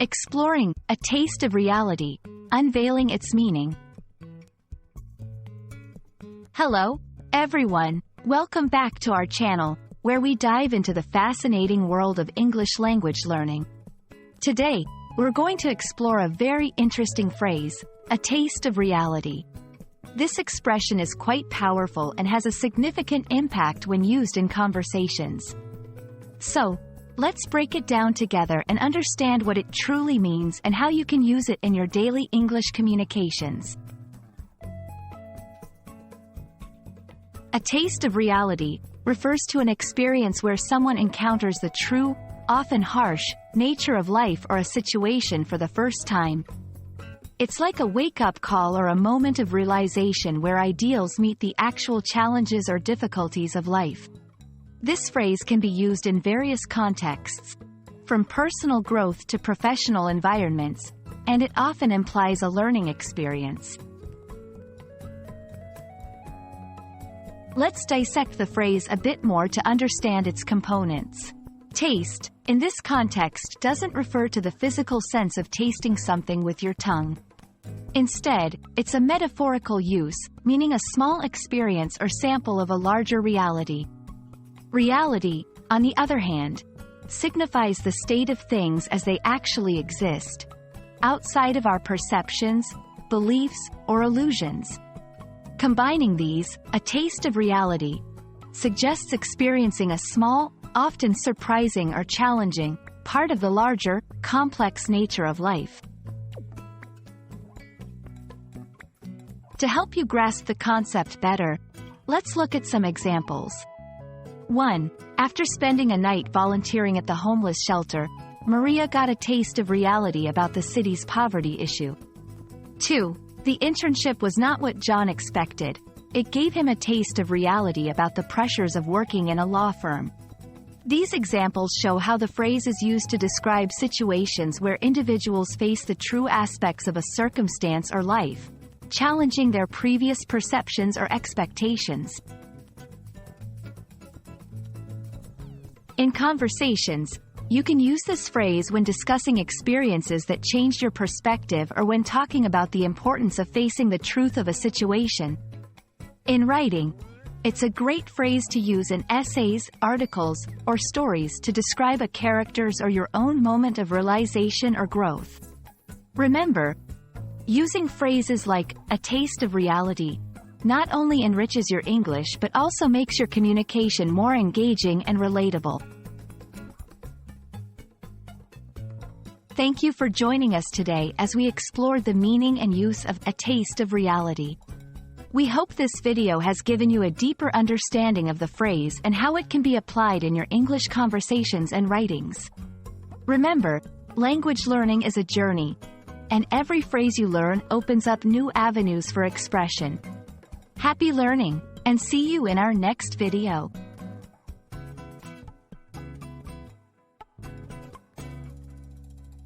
Exploring a taste of reality, unveiling its meaning. Hello, everyone. Welcome back to our channel, where we dive into the fascinating world of English language learning. Today, we're going to explore a very interesting phrase, a taste of reality. This expression is quite powerful and has a significant impact when used in conversations. So, let's break it down together and understand what it truly means and how you can use it in your daily English communications. A taste of reality refers to an experience where someone encounters the true, often harsh, nature of life or a situation for the first time. It's like a wake-up call or a moment of realization where ideals meet the actual challenges or difficulties of life. This phrase can be used in various contexts, from personal growth to professional environments, and it often implies a learning experience. Let's dissect the phrase a bit more to understand its components. Taste, in this context, doesn't refer to the physical sense of tasting something with your tongue. Instead, it's a metaphorical use, meaning a small experience or sample of a larger reality. Reality, on the other hand, signifies the state of things as they actually exist, outside of our perceptions, beliefs, or illusions. Combining these, a taste of reality suggests experiencing a small, often surprising or challenging, part of the larger, complex nature of life. To help you grasp the concept better, let's look at some examples. 1. After spending a night volunteering at the homeless shelter, Maria got a taste of reality about the city's poverty issue. 2. The internship was not what John expected. It gave him a taste of reality about the pressures of working in a law firm. These examples show how the phrase is used to describe situations where individuals face the true aspects of a circumstance or life, challenging their previous perceptions or expectations. In conversations, you can use this phrase when discussing experiences that changed your perspective or when talking about the importance of facing the truth of a situation. In writing, it's a great phrase to use in essays, articles, or stories to describe a character's or your own moment of realization or growth. Remember, using phrases like a taste of reality not only enriches your English but also makes your communication more engaging and relatable. Thank you for joining us today as we explored the meaning and use of a taste of reality. We hope this video has given you a deeper understanding of the phrase and how it can be applied in your English conversations and writings. Remember, language learning is a journey, and every phrase you learn opens up new avenues for expression. Happy learning, and see you in our next video.